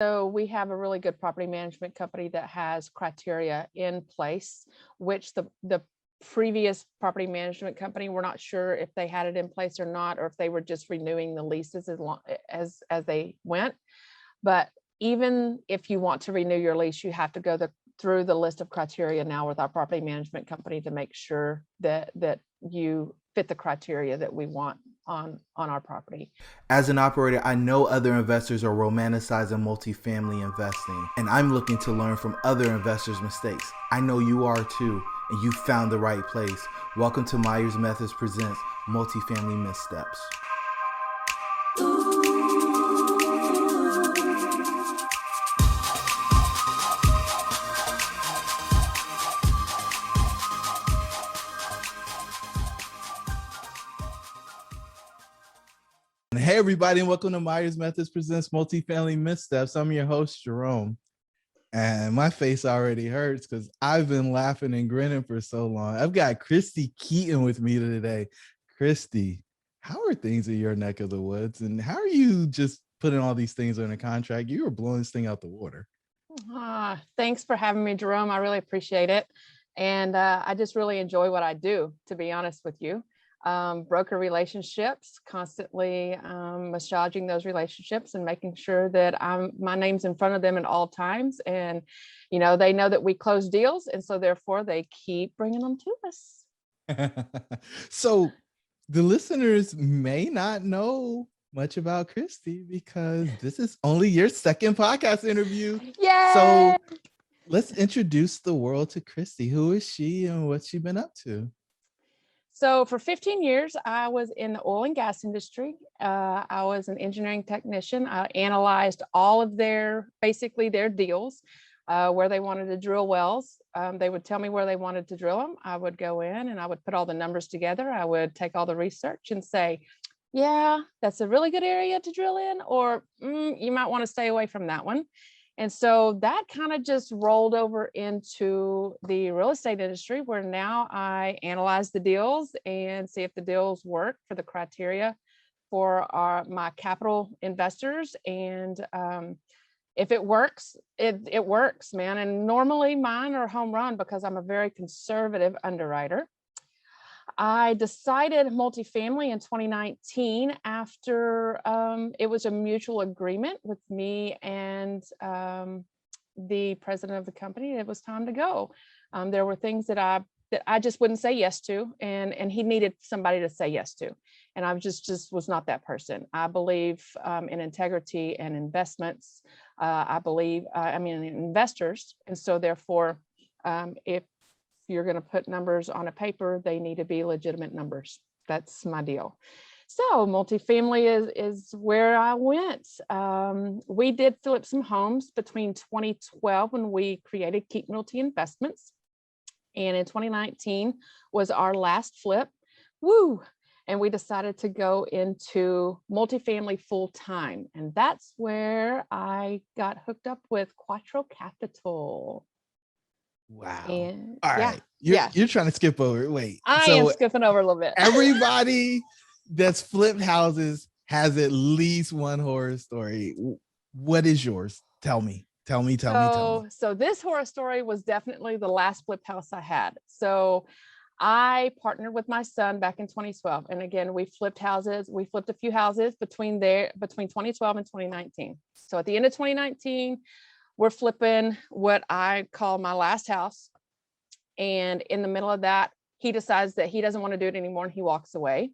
So we have a really good property management company that has criteria in place, which the previous property management company, we're not sure if they had it in place or not, or if they were just renewing the leases as they went. But even if you want to renew your lease, you have to go through the list of criteria now with our property management company to make sure that you fit the criteria that we want on our property. As an operator, I know other investors are romanticizing multifamily investing, and I'm looking to learn from other investors' mistakes. I know you are too, and you found the right place. Welcome to Myers Methods Presents Multifamily Missteps. Hey everybody, and welcome to Myers Methods Presents Multifamily Missteps. I'm your host, Jerome. And my face already hurts because I've been laughing and grinning for so long. I've got Christy Keeton with me today. Christy, how are things in your neck of the woods? And how are you just putting all these things on a contract? You were blowing this thing out the water. Thanks for having me, Jerome. I really appreciate it. And I just really enjoy what I do, to be honest with you. Broker relationships, constantly massaging those relationships and making sure that my name's in front of them at all times. And, you know, they know that we close deals. And so therefore they keep bringing them to us. So the listeners may not know much about Christy because this is only your second podcast interview. Yay! So let's introduce the world to Christy. Who is she and what's she been up to? So for 15 years, I was in the oil and gas industry. I was an engineering technician. I analyzed all of basically their deals, where they wanted to drill wells. They would tell me where they wanted to drill them. I would go in and I would put all the numbers together. I would take all the research and say, yeah, that's a really good area to drill in, or you might want to stay away from that one. And so that kind of just rolled over into the real estate industry, where now I analyze the deals and see if the deals work for the criteria for my capital investors. And if it works, it works, man. And normally mine are home run because I'm a very conservative underwriter. I decided multifamily in 2019 after it was a mutual agreement with me and the president of the company. It was time to go. There were things that I just wouldn't say yes to, and he needed somebody to say yes to, and I just was not that person. I believe in integrity and investments. I believe in investors, and so therefore, if you're going to put numbers on a paper, they need to be legitimate numbers. That's my deal. So multifamily is where I went. We did flip some homes between 2012 when we created Keeton Realty Investments. And in 2019 was our last flip. Woo! And we decided to go into multifamily full time. And that's where I got hooked up with Quattro Capital. Wow. And all right. You're trying to skip over. Wait. I am skipping over a little bit. Everybody that's flipped houses has at least one horror story. What is yours? Tell me. Tell me. So this horror story was definitely the last flip house I had. So I partnered with my son back in 2012. And again, we flipped houses. We flipped a few houses between 2012 and 2019. So at the end of 2019, we're flipping what I call my last house. And in the middle of that, he decides that he doesn't want to do it anymore and he walks away.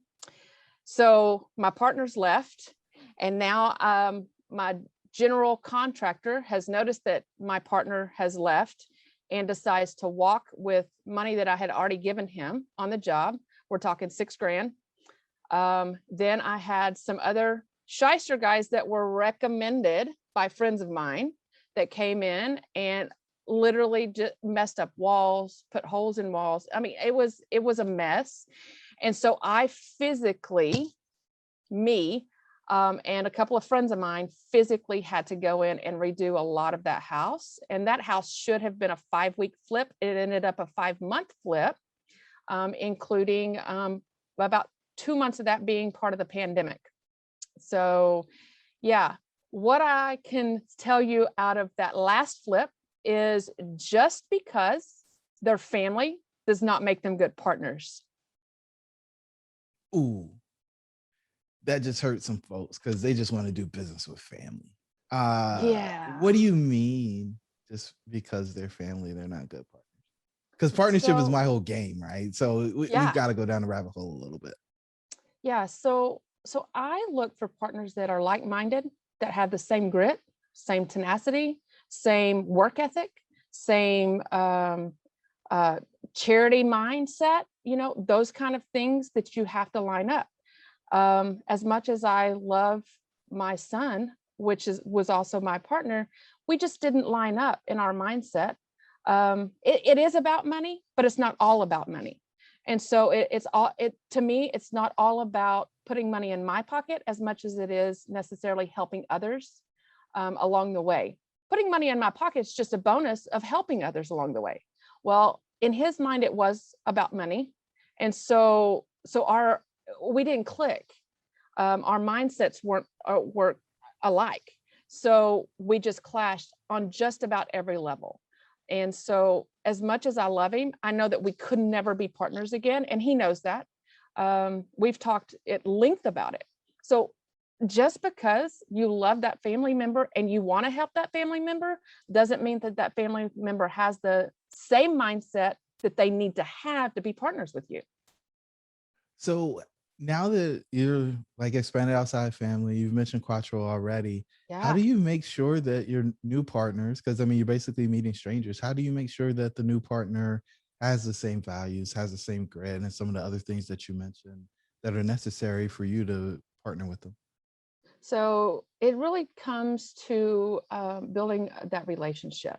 So my partner's left. And now my general contractor has noticed that my partner has left and decides to walk with money that I had already given him on the job. We're talking $6,000. Then I had some other shyster guys that were recommended by friends of mine that came in and literally just messed up walls, put holes in walls. I mean, it was a mess. And so I physically, and a couple of friends of mine physically had to go in and redo a lot of that house. And that house should have been a 5-week flip. It ended up a 5-month flip, including about 2 months of that being part of the pandemic. So yeah, what I can tell you out of that last flip is just because their family does not make them good partners. Ooh, that just hurts some folks because they just want to do business with family. What Yeah. do you mean? Just because they're family, they're not good partners? Because partnership is So, my whole game, right? So we've yeah. got to go down the rabbit hole a little bit. Yeah. So I look for partners that are like-minded, that have the same grit, same tenacity, same work ethic, same uh, charity mindset, those kind of things that you have to line up. As much as I love my son, was also my partner, we just didn't line up in our mindset. It is about money, but it's not all about money. And so it's all it to me, it's not all about putting money in my pocket as much as it is necessarily helping others along the way. Putting money in my pocket is just a bonus of helping others along the way. Well, in his mind, it was about money. And so our we didn't click. Our mindsets weren't alike. So we just clashed on just about every level. And so, as much as I love him, I know that we could never be partners again, and he knows that. We've talked at length about it. So, just because you love that family member and you want to help that family member doesn't mean that that family member has the same mindset that they need to have to be partners with you. So now that you're like expanded outside family, you've mentioned Quattro already. How Yeah. do you make sure that your new partners, because I mean, you're basically meeting strangers, how do you make sure that the new partner has the same values, has the same grit, and some of the other things that you mentioned that are necessary for you to partner with them? So it really comes to building that relationship.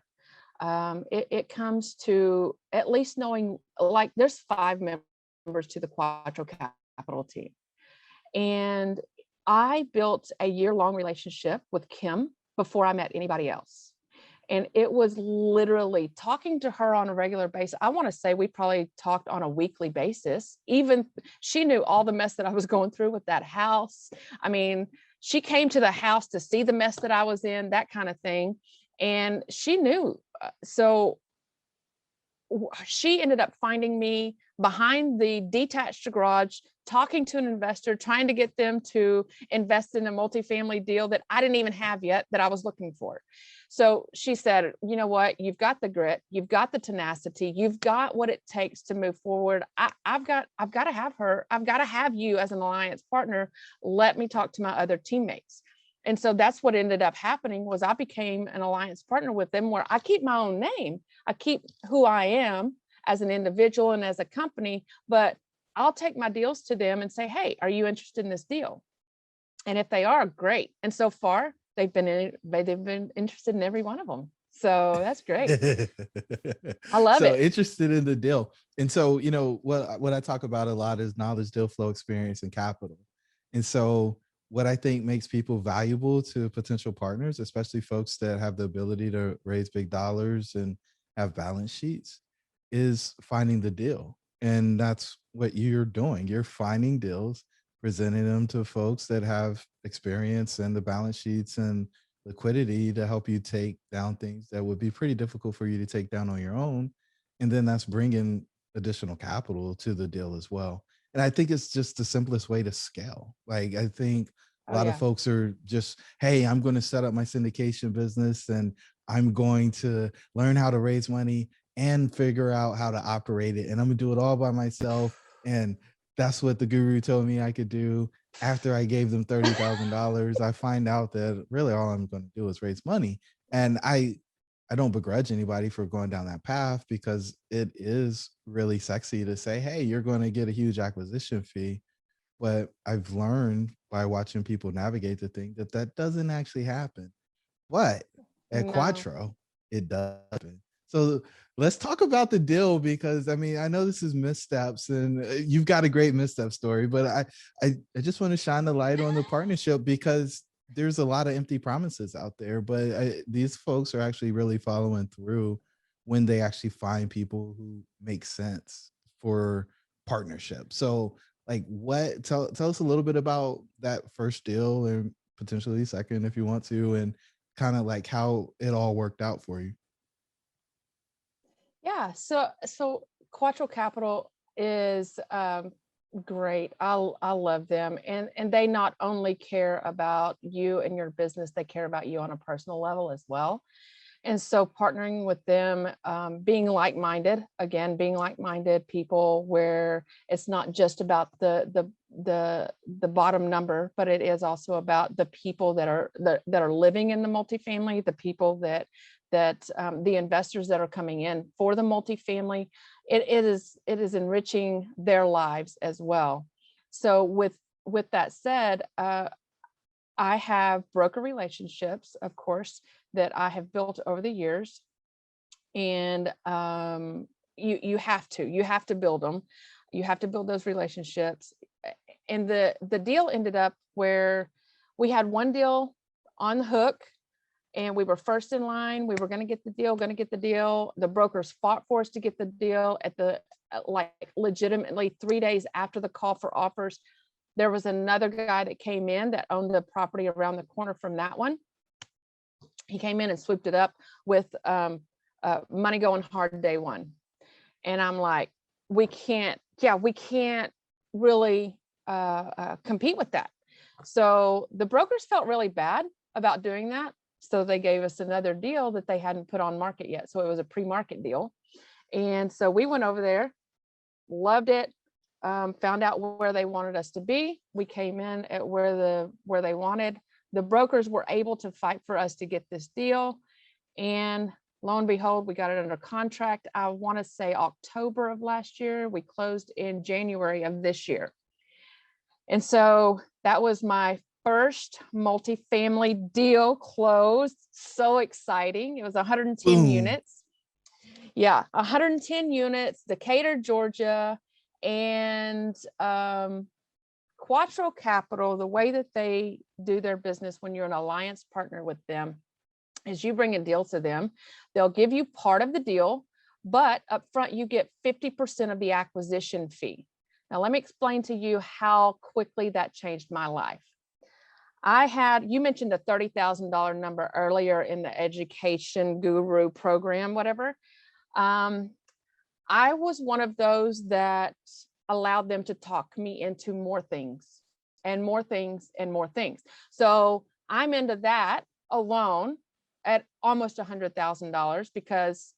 It comes to at least knowing, like, there's 5 members to the Quattro Capital team. And I built a year-long relationship with Kim before I met anybody else. And it was literally talking to her on a regular basis. I want to say we probably talked on a weekly basis. Even she knew all the mess that I was going through with that house. I mean, she came to the house to see the mess that I was in, that kind of thing. And she knew. So she ended up finding me behind the detached garage, talking to an investor, trying to get them to invest in a multifamily deal that I didn't even have yet that I was looking for. So she said, you know what, you've got the grit, you've got the tenacity, you've got what it takes to move forward. I've got to have her, I've got to have you as an alliance partner. Let me talk to my other teammates. And so that's what ended up happening was I became an alliance partner with them, where I keep my own name. I keep who I am as an individual and as a company, but I'll take my deals to them and say, hey, are you interested in this deal? And if they are, great. And so far, they've been interested in every one of them. So that's great. I love So it. interested in the deal. And so, what I talk about a lot is knowledge, deal flow, experience, and capital. And so what I think makes people valuable to potential partners, especially folks that have the ability to raise big dollars and have balance sheets, is finding the deal. And that's what you're doing. You're finding deals, presenting them to folks that have experience and the balance sheets and liquidity to help you take down things that would be pretty difficult for you to take down on your own. And then that's bringing additional capital to the deal as well. And I think it's just the simplest way to scale. Like, I think a Oh, lot of yeah. folks are just, hey, I'm going to set up my syndication business and I'm going to learn how to raise money and figure out how to operate it. And I'm going to do it all by myself. And that's what the guru told me I could do. After I gave them $30,000, I find out that really all I'm going to do is raise money. And I don't begrudge anybody for going down that path because it is really sexy to say, hey, you're going to get a huge acquisition fee. But I've learned by watching people navigate the thing that that doesn't actually happen. But at No. Quattro, it does happen. So let's talk about the deal because I mean I know this is missteps and you've got a great misstep story, but I just want to shine the light on the partnership because there's a lot of empty promises out there, but these folks are actually really following through when they actually find people who make sense for partnership. So like what tell us a little bit about that first deal and potentially second if you want to, and kind of like how it all worked out for you. Yeah, so Quattro Capital is great. I love them, and they not only care about you and your business, they care about you on a personal level as well. And so partnering with them, being like-minded, again, being like-minded people, where it's not just about the bottom number, but it is also about the people that are living in the multifamily, the people that the investors that are coming in for the multifamily. It is enriching their lives as well. So with that said, I have broker relationships, of course, that I have built over the years, and you have to build them. You have to build those relationships. And the deal ended up where we had one deal on the hook, and we were first in line. We were going to get the deal. The brokers fought for us to get the deal at like legitimately 3 days after the call for offers. There was another guy that came in that owned the property around the corner from that one. He came in and swooped it up with money going hard day one. And I'm like, we can't really compete with that. So the brokers felt really bad about doing that. So they gave us another deal that they hadn't put on market yet. So it was a pre-market deal. And so we went over there, loved it. Found out where they wanted us to be. We came in at where they wanted. The brokers were able to fight for us to get this deal. And lo and behold, we got it under contract. I want to say October of last year. We closed in January of this year. And so that was my first multifamily deal closed. So exciting. It was 110 Boom. units. Yeah, 110 units, Decatur, Georgia. And Quattro Capital, the way that they do their business when you're an alliance partner with them is you bring a deal to them. They'll give you part of the deal, but up front you get 50% of the acquisition fee. Now, let me explain to you how quickly that changed my life. You mentioned a $30,000 number earlier in the education guru program, whatever. I was one of those that allowed them to talk me into more things and more things and more things. So I'm into that alone at almost $100,000 because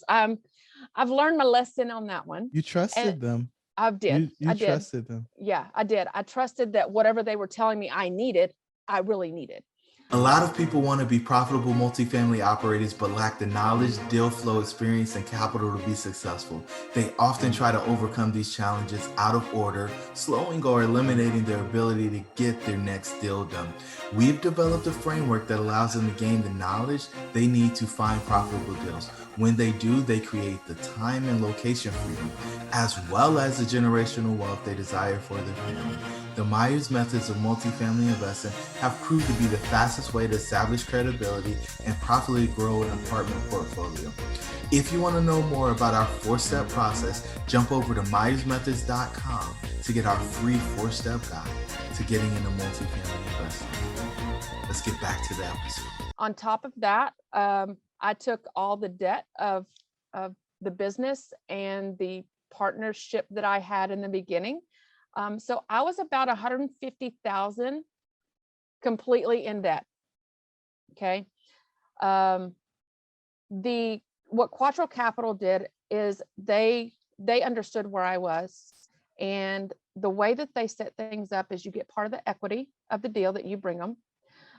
I've learned my lesson on that one. You trusted them. I did. You trusted them. Yeah, I did. I trusted that whatever they were telling me I needed, I really needed. A lot of people want to be profitable multifamily operators but lack the knowledge, deal flow experience, and capital to be successful. They often try to overcome these challenges out of order, slowing or eliminating their ability to get their next deal done. We've developed a framework that allows them to gain the knowledge they need to find profitable deals. When they do, they create the time and location freedom, as well as the generational wealth they desire for their family. The Myers methods of multifamily investing have proved to be the fastest way to establish credibility and profitably grow an apartment portfolio. If you want to know more about our 4-step process, jump over to myersmethods.com to get our free 4-step guide to getting into multifamily investing. Let's get back to the episode. On top of that, I took all the debt of the business and the partnership that I had in the beginning. So I was about 150,000 completely in debt. Okay. What Quattro Capital did is they understood where I was, and the way that they set things up is you get part of the equity of the deal that you bring them.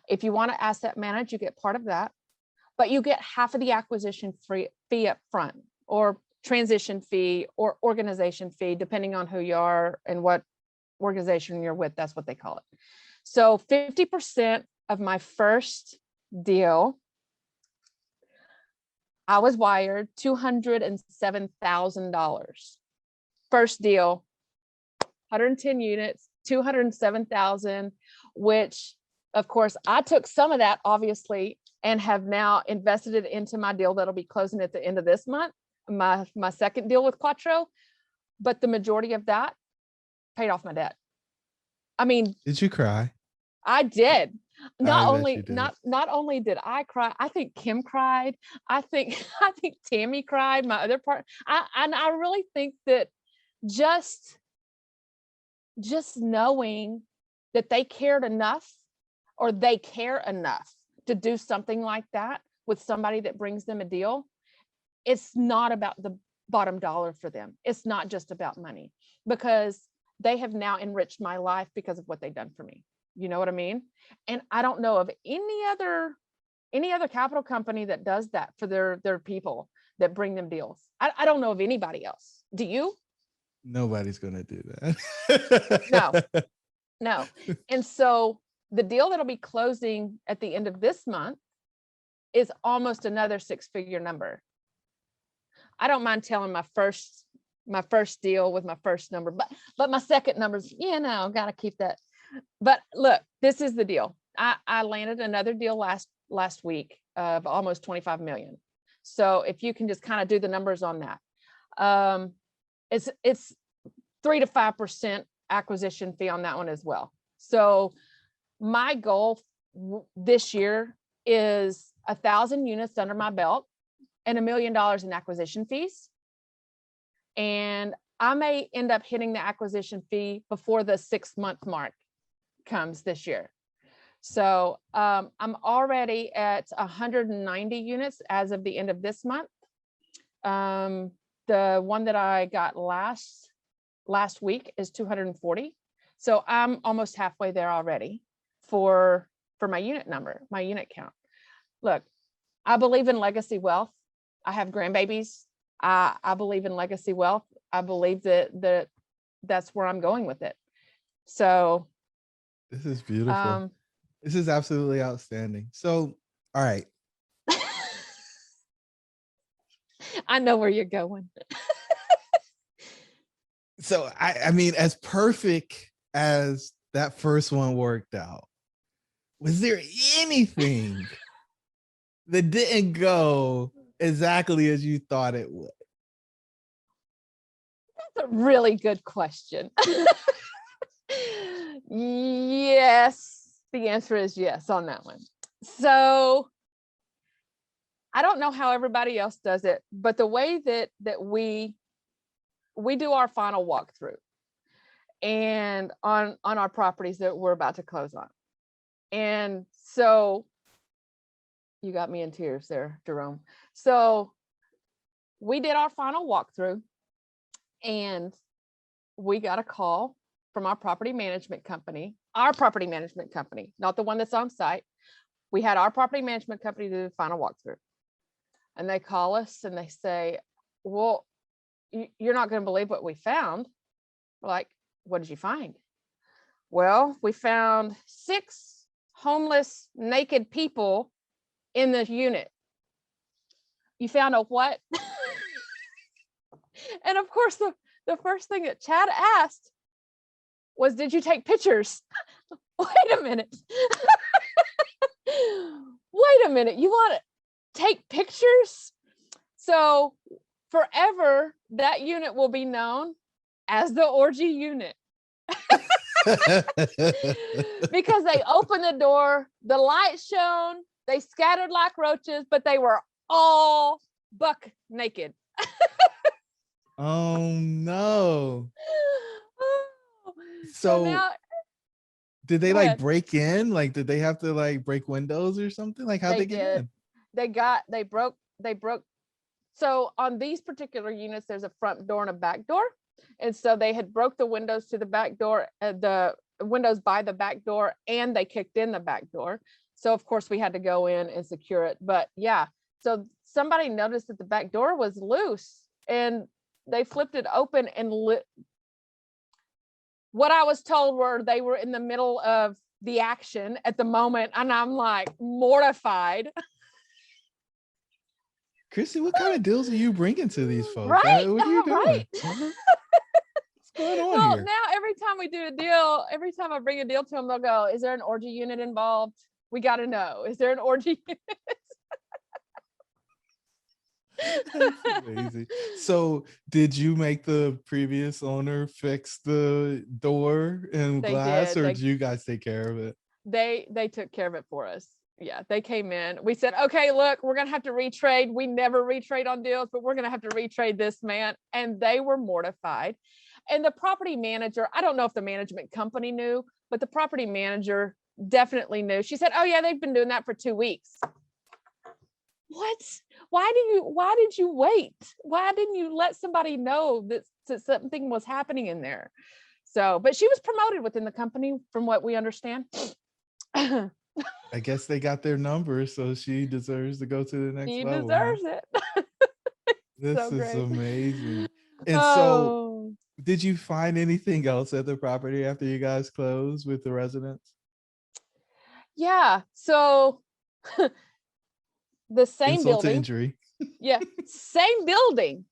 If you want to asset manage, you get part of that, but you get half of the acquisition fee up front, or transition fee, or organization fee, depending on who you are and what organization you're with. That's what they call it. So 50% of my first deal, I was wired $207,000. First deal, 110 units, 207,000, which of course I took some of that obviously and have now invested it into my deal that'll be closing at the end of this month, my second deal with Quattro. But the majority of that paid off my debt. I mean, Did you cry? I did. I bet you did. Not only did I cry, I think Kim cried. I think I think Tammy cried, my other part. I really think that just knowing that they cared enough, or they care enough to do something like that with somebody that brings them a deal. It's not about the bottom dollar for them. It's not just about money, because they have now enriched my life because of what they've done for me. You know what I mean? And I don't know of any other capital company that does that for their people that bring them deals. I don't know of anybody else. Do you? Nobody's gonna do that. No. And so the deal that'll be closing at the end of this month is almost another 6-figure number. I don't mind telling my first deal with my first number, but my second number's, gotta keep that. But look, this is the deal. I landed another deal last week of almost 25 million. So if you can just kind of do the numbers on that, it's 3 to 5% acquisition fee on that one as well. So my goal this year is 1,000 units under my belt and $1 million in acquisition fees. And I may end up hitting the acquisition fee before the 6-month mark comes this year. So I'm already at 190 units as of the end of this month. The one that I got last week is 240. So I'm almost halfway there already for my unit number, my unit count. Look, I believe in legacy wealth. I have grandbabies. I believe in legacy wealth. I believe that that's where I'm going with it. So this is beautiful. This is absolutely outstanding. So, all right. I know where you're going. So I mean, as perfect as that first one worked out, was there anything that didn't go exactly as you thought it would? That's a really good question. Yes, the answer is yes on that one. So I don't know how everybody else does it, but the way that we do our final walkthrough and on our properties that we're about to close on. And so you got me in tears there, Jerome. So we did our final walkthrough and we got a call from our property management company, not the one that's on site. We had our property management company do the final walkthrough. And they call us and they say, well, you're not going to believe what we found. We're like, what did you find? Well, we found 6 homeless, naked people in the unit. You found a what? And of course, the first thing that Chad asked was, did you take pictures? Wait a minute. Wait a minute. You want to take pictures? So forever, that unit will be known as the Orgy Unit. Because they opened the door, the light shone, they scattered like roaches, but they were all buck naked. Oh no. So now, did they like break in? Like, did they have to like break windows or something? Like, how'd they get in? They broke. So on these particular units, there's a front door and a back door. And so they had broke the windows to the back door, the windows by the back door, and they kicked in the back door. So of course we had to go in and secure it. But yeah, so somebody noticed that the back door was loose and they flipped it open and what I was told were they were in the middle of the action at the moment. And I'm like mortified. Christy, what kind of deals are you bringing to these folks? Right? What are you doing? Right. What's going on here? Now every time we do a deal, every time I bring a deal to them, they'll go, is there an orgy unit involved? We got to know. Is there an orgy unit? That's amazing. So did you make the previous owner fix the door and They glass, did. or did you guys take care of it? They took care of it for us. Yeah, they came in. We said, okay, look, we're gonna have to retrade. We never retrade on deals, but we're gonna have to retrade this, man. And they were mortified. And the property manager, I don't know if the management company knew, but the property manager definitely knew. She said, oh yeah, they've been doing that for 2 weeks. What? Why did you wait? Why didn't you let somebody know that something was happening in there? So, but she was promoted within the company from what we understand. I guess they got their number, so she deserves to go to the next She level, huh? deserves it. This So is great. amazing. And so Oh, did you find anything else at the property after you guys closed with the residents? yeah. So the same Insult to building. injury. Yeah. Same building.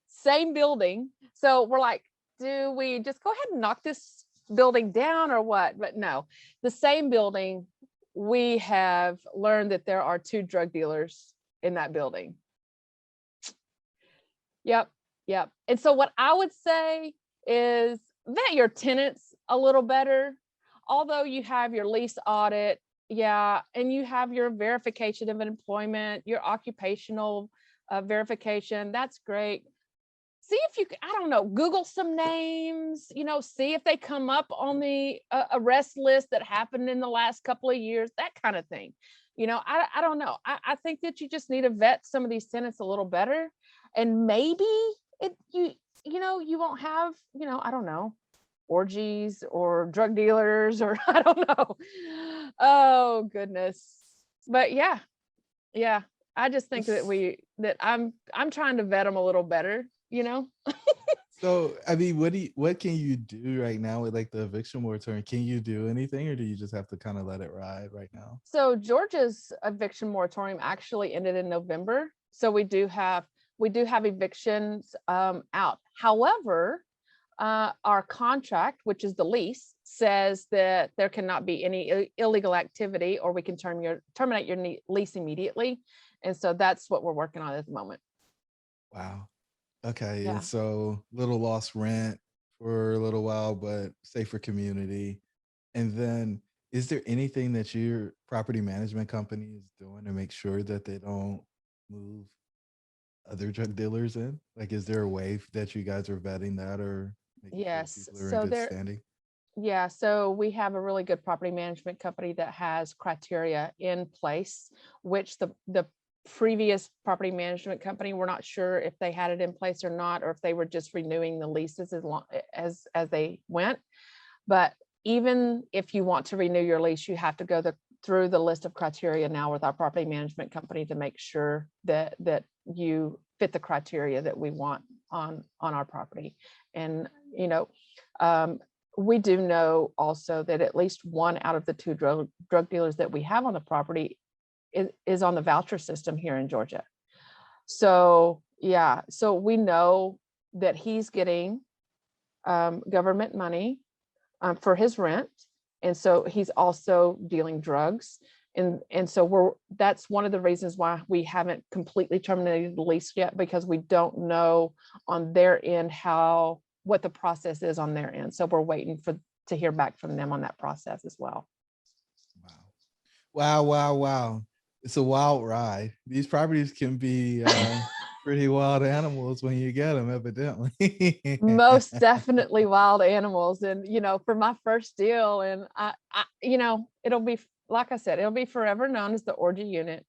Same building. So we're like, do we just go ahead and knock this building down or what? But no, the same building, we have learned that there are 2 drug dealers in that building. Yep. Yep. And so what I would say is vet your tenants a little better. Although you have your lease audit, yeah, and you have your verification of employment, your occupational verification, that's great. See if you, I don't know, Google some names, see if they come up on the arrest list that happened in the last couple of years, that kind of thing. I don't know. I think that you just need to vet some of these tenants a little better, and maybe you won't have, I don't know, orgies or drug dealers or I don't know. Oh goodness. But yeah, I just think that I'm trying to vet them a little better. So, I mean, what can you do right now with like the eviction moratorium? Can you do anything, or do you just have to kind of let it ride right now? So Georgia's eviction moratorium actually ended in November. So we do have evictions out. However, our contract, which is the lease, says that there cannot be any illegal activity, or we can terminate your lease immediately. And so that's what we're working on at the moment. Wow. Okay. Yeah. And so little lost rent for a little while, but safer community. And then is there anything that your property management company is doing to make sure that they don't move other drug dealers in? Like, is there a way that you guys are vetting that or making sure Yes. people are in good standing? Yeah, so we have a really good property management company that has criteria in place, which the previous property management company, we're not sure if they had it in place or not, or if they were just renewing the leases as long as they went. But even if you want to renew your lease, you have to go through the list of criteria now with our property management company to make sure that you fit the criteria that we want on our property. And we do know also that at least 1 out of the 2 drug dealers that we have on the property is on the voucher system here in Georgia. So yeah, so we know that he's getting government money for his rent, and so he's also dealing drugs, and so that's one of the reasons why we haven't completely terminated the lease yet, because we don't know on their end what the process is on their end. So we're waiting to hear back from them on that process as well. Wow. It's a wild ride. These properties can be pretty wild animals when you get them, evidently. Most definitely wild animals. And, for my first deal, and I it'll be, like I said, it'll be forever known as the Orgy Unit,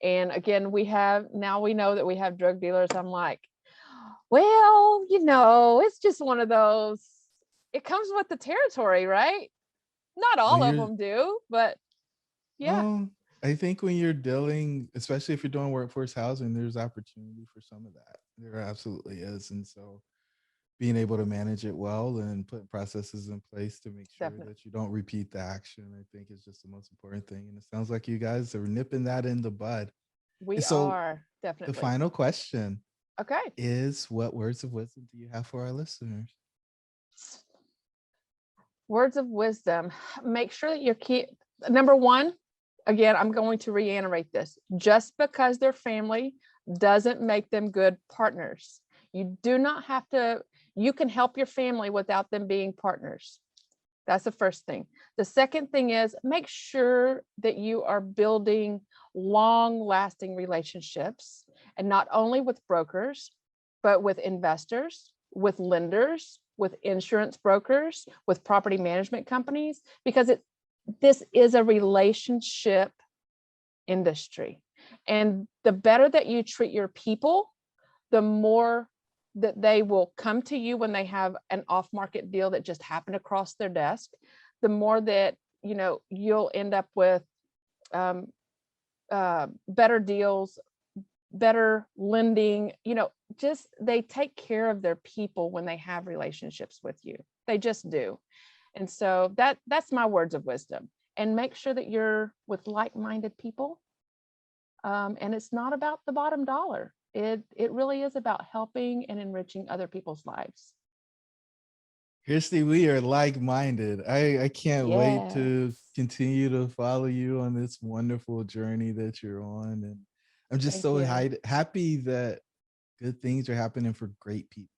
and again, we know that we have drug dealers. I'm like, well, it's just one of those, it comes with the territory, right? Not all of them do, but yeah. I think when you're dealing, especially if you're doing workforce housing, there's opportunity for some of that. There absolutely is. And so being able to manage it well and put processes in place to make sure that you don't repeat the action, I think is just the most important thing. And it sounds like you guys are nipping that in the bud. We are, definitely. The final question is, what words of wisdom do you have for our listeners? Words of wisdom. Make sure that number one, again, I'm going to reiterate this. Just because they're family doesn't make them good partners. You do not have to, you can help your family without them being partners. That's the first thing. The second thing is make sure that you are building long-lasting relationships, and not only with brokers, but with investors, with lenders, with insurance brokers, with property management companies, because this is a relationship industry. And the better that you treat your people, the more that they will come to you when they have an off-market deal that just happened across their desk, the more that, you know, you'll end up with better deals, better lending, you know, just they take care of their people when they have relationships with you. They just do. And so that's my words of wisdom. And make sure that you're with like-minded people. And it's not about the bottom dollar. It really is about helping and enriching other people's lives. Christy, we are like-minded. I can't wait to Yes. continue to follow you on this wonderful journey that you're on. And I'm just Thank so you. happy that good things are happening for great people,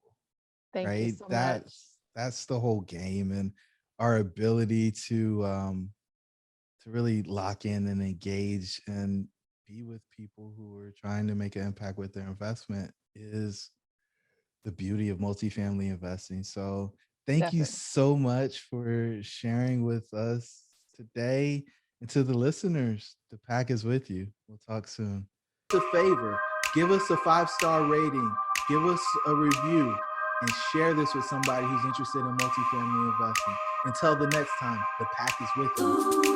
Thank you right? so much. That's the whole game, and our ability to really lock in and engage and be with people who are trying to make an impact with their investment is the beauty of multifamily investing. So thank you Definitely. so much for sharing with us today. And to the listeners, the pack is with you. We'll talk soon. A favor, give us a 5-star rating, give us a review, and share this with somebody who's interested in multifamily investing. Until the next time, the pack is with you.